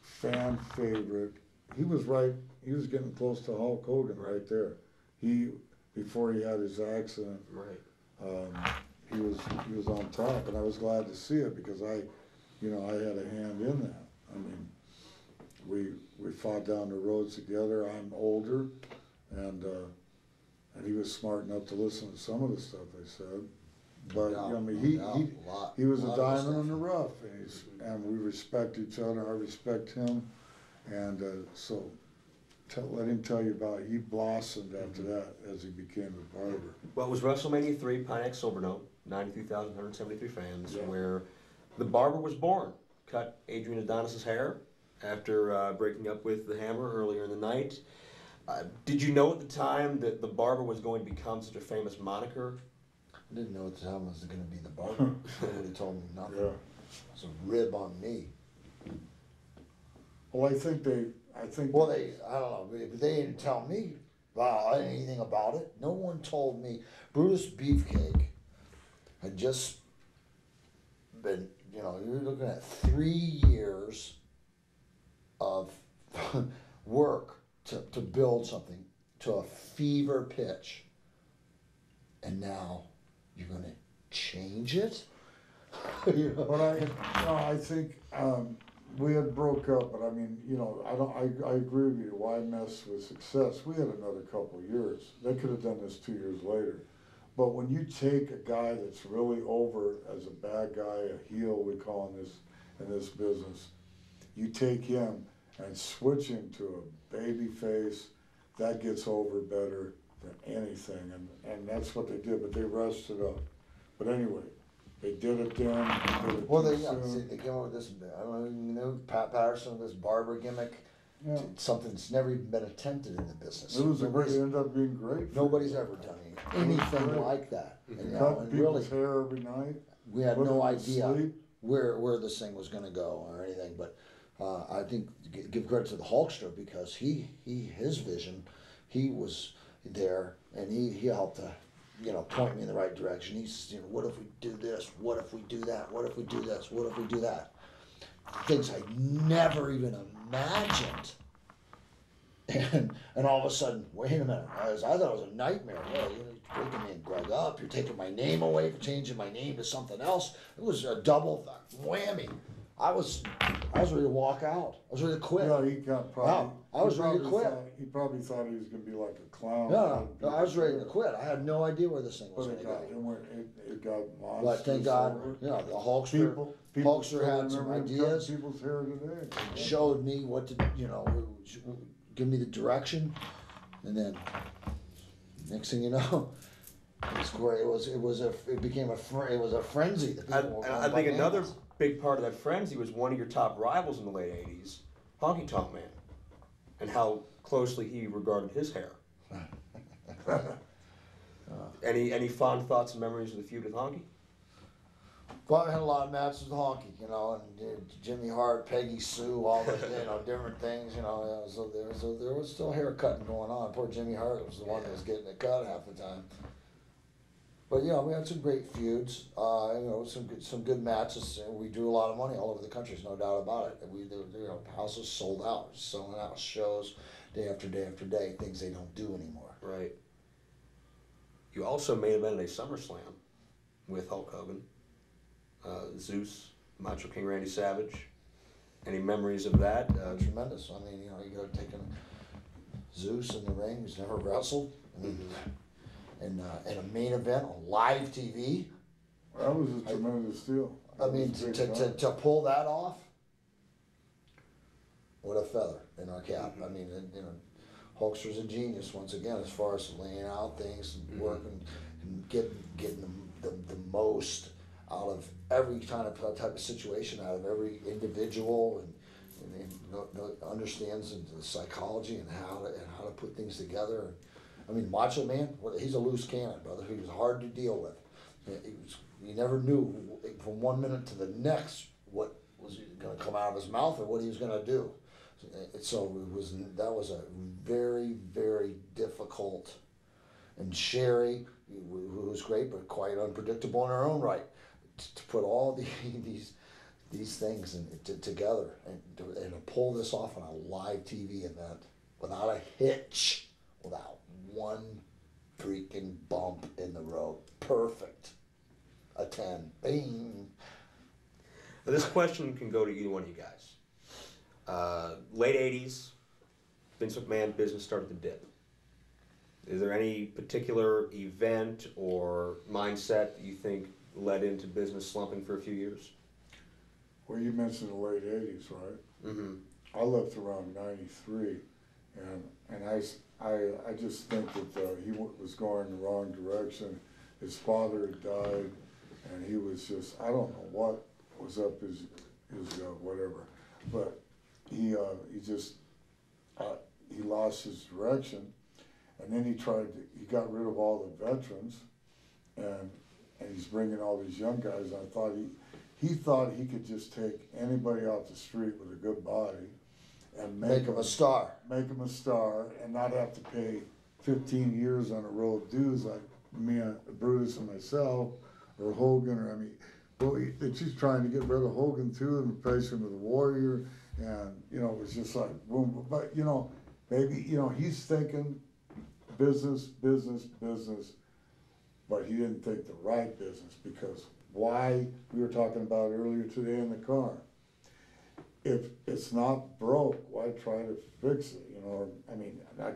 fan favorite. He was getting close to Hulk Hogan right there. Before he had his accident, Right. he was on top, and I was glad to see it because I had a hand in that. I mean, we fought down the roads together. I'm older, and he was smart enough to listen to some of the stuff I said. But he was a diamond in the rough, and we respect each other. I respect him, and so let him tell you about it. He blossomed after that as he became a Barber. Well, it was WrestleMania 3, Pine X Silverdome, 93,173 fans, Yeah. where the Barber was born. Cut Adrian Adonis's hair after breaking up with the Hammer earlier in the night. Did you know at the time that the Barber was going to become such a famous moniker? I didn't know at the time I was going to be the Barber. Nobody told me nothing. Yeah. It's a rib on me. Well, I think Well, I don't know, but they didn't tell me about anything about it. No one told me. Brutus Beefcake had just been, you're looking at 3 years of work to build something to a fever pitch. And now you're going to change it? But I think we had broke up, but I mean, I agree with you. Why mess with success? We had another couple of years. They could have done this 2 years later. But when you take a guy that's really over as a bad guy, a heel we call in this business, you take him and switch him to a baby face, that gets over better than anything. And that's what they did, but they rushed it up. But anyway, they did it then. Well, they came up with this, I don't know, Pat Patterson, this Barber gimmick. Yeah. Something that's never even been attempted in the business. It ended up being great. Nobody's ever done anything like that. And, Cut people's hair every night. We had no idea where this thing was going to go or anything. But I think give credit to the Hulkster because his vision, he was there and he helped to point me in the right direction. He's what if we do this? What if we do that? What if we do this? What if we do that? Things I never even imagined. And all of a sudden, wait a minute, I thought it was a nightmare. Well, you're breaking me and Greg up, you're taking my name away, for changing my name to something else. It was a double whammy. I was ready to walk out. I was ready to quit. Yeah, he got probably. Wow, I was ready to quit. He probably thought he was going to be like a clown. No, I was ready to quit. I had no idea where this thing was going to go. It got monstrous. But thank God, the Hulkster had some ideas. People's hair today. Showed me what to, give me the direction, and then next thing you know, it became a frenzy. I think another big part of that frenzy was one of your top rivals in the late '80s, Honky Tonk Man, and how closely he regarded his hair. Any fond thoughts and memories of the feud with Honky? Well, I had a lot of matches with Honky, and Jimmy Hart, Peggy Sue, all those, different things, so there was still hair cutting going on. Poor Jimmy Hart was the one that was getting it cut half the time. But we had some great feuds, some good matches. We drew a lot of money all over the country. There's no doubt about it. The house was sold out, selling out shows day after day after day. Things they don't do anymore. Right. You also main evented a SummerSlam with Hulk Hogan, Zeus, Macho King Randy Savage. Any memories of that? Tremendous. I mean, you go taking Zeus in the ring, who's never wrestled. I mean, in a main event on live TV. That was a tremendous deal. I mean, to pull that off, what a feather in our cap. I mean, Hulkster's a genius once again as far as laying out things and working and getting the most out of every kind of type of situation, out of every individual, and understands the psychology and how to put things together. I mean, Macho Man, he's a loose cannon, brother. He was hard to deal with. You never knew from 1 minute to the next what was going to come out of his mouth or what he was going to do. So that was a very, very difficult. And Sherry, who was great but quite unpredictable in her own right, to put all these these things together and to pull this off on a live TV event without a hitch, without one freaking bump in the road. Perfect. A 10. Bing. Now, this question can go to either one of you guys. Late 80s, Vince McMahon business started to dip. Is there any particular event or mindset that you think led into business slumping for a few years? Well, you mentioned the late 80s, right? Mm-hmm. I left around 93, and I just think that he was going the wrong direction. His father had died, and he was just, I don't know what was up his whatever, but he lost his direction, and then he got rid of all the veterans, and he's bringing all these young guys. I thought he thought he could just take anybody off the street with a good body and make him a star. Make him a star and not have to pay 15 years on a roll of dues like me, Brutus, and myself, or Hogan, or she's trying to get rid of Hogan too and replace him with a Warrior, and it was just like boom. But maybe he's thinking business, but he didn't think the right business, because why, we were talking about earlier today in the car, if it's not broke, why try to fix it,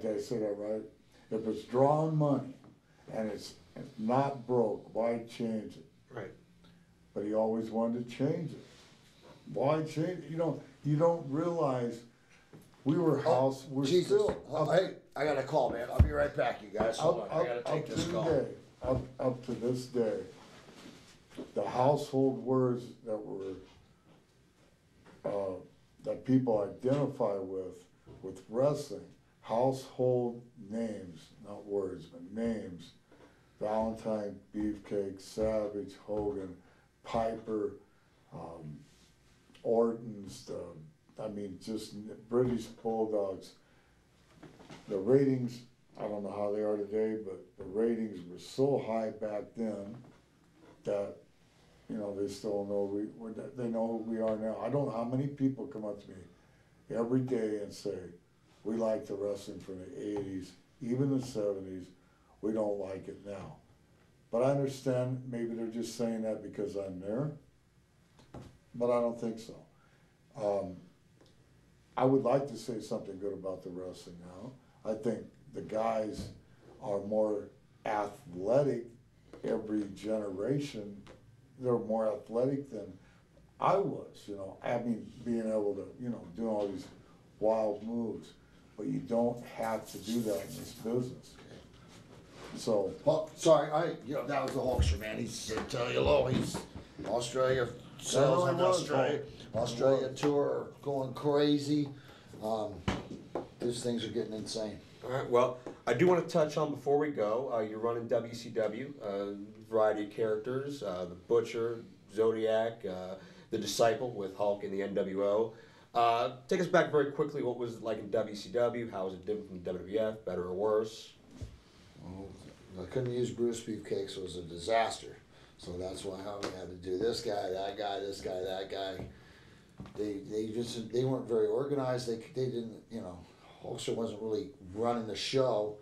did I say that right? If it's drawing money and it's not broke, why change it? Right. But he always wanted to change it. Why change it? You don't realize we're Jesus. still Hey, I got a call, man. I'll be right back, you guys. Hold on. I gotta take this call. Up to this day, the household words that were that people identify with wrestling, household names, not words, but names: Valentine, Beefcake, Savage, Hogan, Piper, Orton's, just British Bulldogs. The ratings, I don't know how they are today, but the ratings were so high back then that, they still know they know who we are now. I don't know how many people come up to me every day and say, we like the wrestling from the 80s, even the 70s, we don't like it now. But I understand maybe they're just saying that because I'm there, but I don't think so. I would like to say something good about the wrestling now. I think the guys are more athletic every generation. They're more athletic than I was, being able to, do all these wild moves. But you don't have to do that in this business. So. Well, sorry, that was the Hulkster, man. He's tell you hello. He's Australia sales in Australia tour going crazy. These things are getting insane. All right. Well, I do want to touch on before we go. You're running WCW, variety of characters: the Butcher, Zodiac, the Disciple with Hulk in the NWO. Take us back very quickly. What was it like in WCW? How was it different from WWF? Better or worse? Well, I couldn't use Bruce Beefcake, so it was a disaster. So that's why we had to do this guy, that guy, this guy, that guy. They weren't very organized. They didn't, Hulkster wasn't really running the show.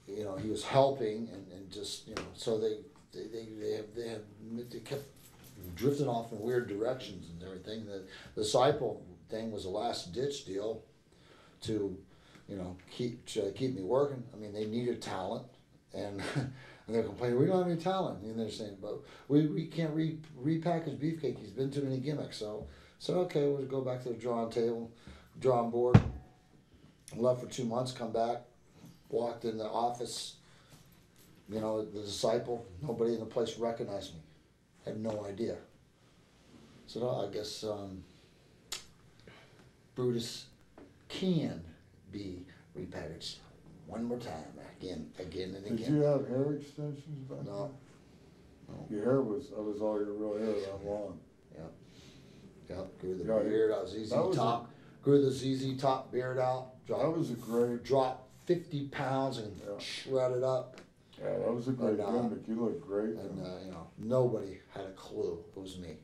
He was helping and just, so they kept drifting off in weird directions and everything. The Disciple thing was a last ditch deal to, keep me working. They needed talent, and they're complaining, we don't have any talent. And they're saying, but we can't repackage Beefcake. He's been too many gimmicks. So okay, we'll go back to the drawing board. Left for 2 months, come back, walked in the office, the Disciple, nobody in the place recognized me. Had no idea. So no, I guess Brutus can be repackaged one more time, again and again. Did you have hair extensions back then? No. Your hair was all your real hair that long. Yep, grew the beard out, ZZ Top. Grew the ZZ Top beard out. Dropped 50 pounds and shredded up. Yeah, that was a great gimmick. You look great. And nobody had a clue it was me.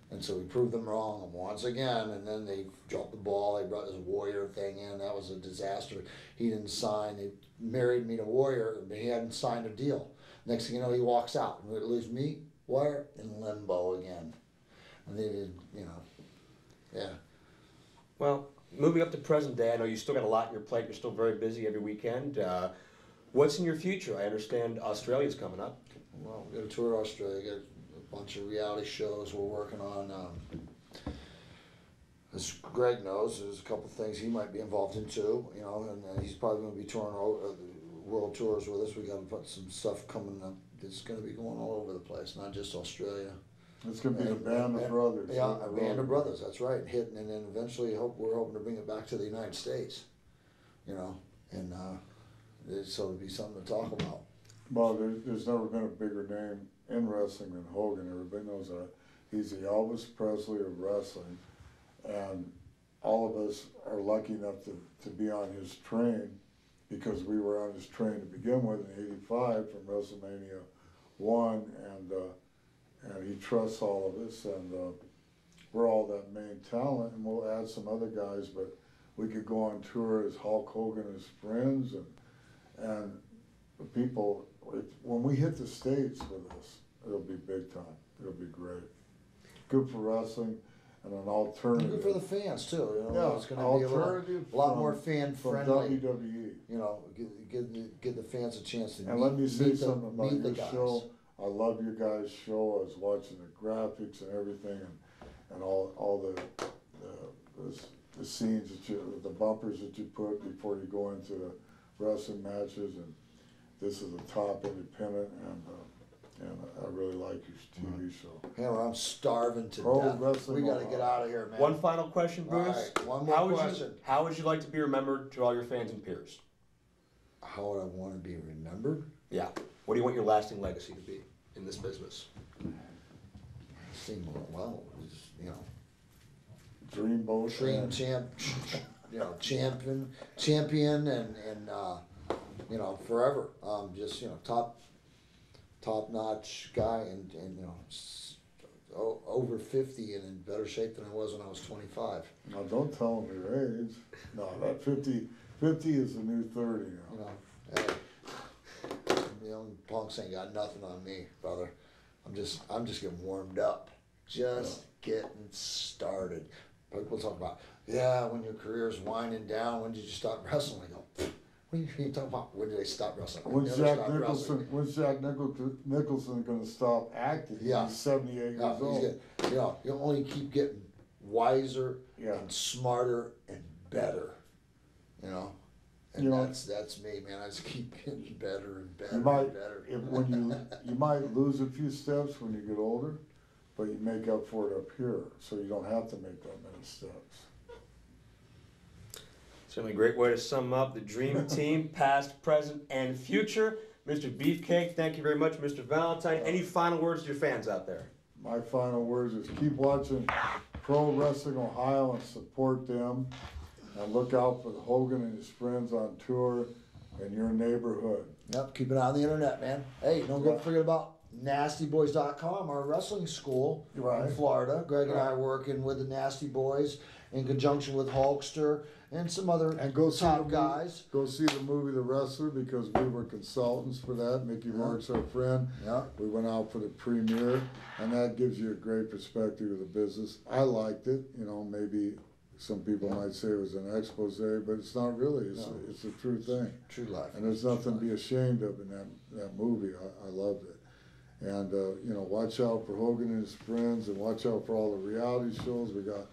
And so we proved them wrong once again, and then they dropped the ball. They brought this Warrior thing in. That was a disaster. He didn't sign. They married me to Warrior, but he hadn't signed a deal. Next thing you know, he walks out. And it leaves me, Warrior, in limbo again. And they did, you know, yeah. Well, moving up to present day, I know you still got a lot on your plate. You're still very busy every weekend. What's in your future? I understand Australia's coming up. Well, we got to tour Australia. Got a bunch of reality shows we're working on. As Greg knows, there's a couple things he might be involved in too. You know, and he's probably going to be touring world tours with us. We got to put some stuff coming up that's going to be going all over the place, not just Australia. It's going to be the Band of Brothers. Yeah, a Band of Brothers. That's right. Hitting, and then eventually, we're hoping to bring it back to the United States. You know, and so it'll be something to talk about. Well, there's never been a bigger name in wrestling than Hogan. Everybody knows that. He's the Elvis Presley of wrestling, and all of us are lucky enough to be on his train, because we were on his train to begin with in '85 from WrestleMania 1, and he trusts all of us, and we're all that main talent, and we'll add some other guys, but we could go on tour as Hulk Hogan and his friends, and the people, when we hit the States with this, it'll be big time. It'll be great. Good for wrestling, and an alternative. Good for the fans too. You know, Yeah, it's going to be a lot more fan friendly. From WWE. You know, give the fans a chance to And let me say meet something about the your guys. show. I love your guys' show. I was watching the graphics and everything, and all the scenes the bumpers that you put before you go into the wrestling matches, and this is a top independent, and I really like your TV show. Yeah, well, I'm starving to Pro death. Wrestling We got to Ohio. get out of here, man. One final question, Brutus. All right, one more question. How would you like to be remembered to all your fans and peers? How would I want to be remembered? Yeah. What do you want your lasting legacy to be in this business? Well, you know, Dreamboat. dream champion, and you know, forever. Just, you know, top notch guy, and you know, over 50 and in better shape than I was when I was 25. Now don't tell them your age. No, that 50 is the new 30 now. You know, hey, you know, punks ain't got nothing on me, brother. I'm just getting warmed up, just getting started. People talk about, yeah, when your career's winding down, when did you stop wrestling? I go, what are you talking about? When did I stop wrestling? When's Jack Nicholson going to stop acting? Yeah. He's 78 years old. You know, you only keep getting wiser Yeah. and smarter and better. You know, and You know, that's me, man. I just keep getting better and better You might, and better. you might lose a few steps when you get older, but you make up for it up here, so you don't have to make that many steps. Certainly a great way to sum up the Dream Team, past, present, and future. Mr. Beefcake, thank you very much. Mr. Valentine, any final words to your fans out there? My final words is keep watching Pro Wrestling Ohio and support them, and look out for Hogan and his friends on tour in your neighborhood. Yep, keep an eye on the internet, man. Hey, don't forget about nastyboys.com, our wrestling school in Florida. Greg and I are working with the Nasty Boys in conjunction with Hulkster and some other top guys. Go see the movie The Wrestler, because we were consultants for that. Mickey Rourke's our friend. Yeah. We went out for the premiere, and that gives you a great perspective of the business. I liked it. You know, maybe some people might say it was an expose, but it's not really. It's a true thing. True life. And there's nothing to be ashamed of in that movie. I loved it. And, you know, watch out for Hogan and his friends, and watch out for all the reality shows. We got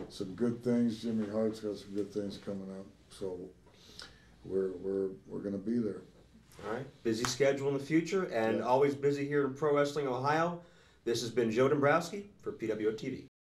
some good things. Jimmy Hart's got some good things coming up. So we're going to be there. All right. Busy schedule in the future, and always busy here in Pro Wrestling Ohio. This has been Joe Dombrowski for PWO TV.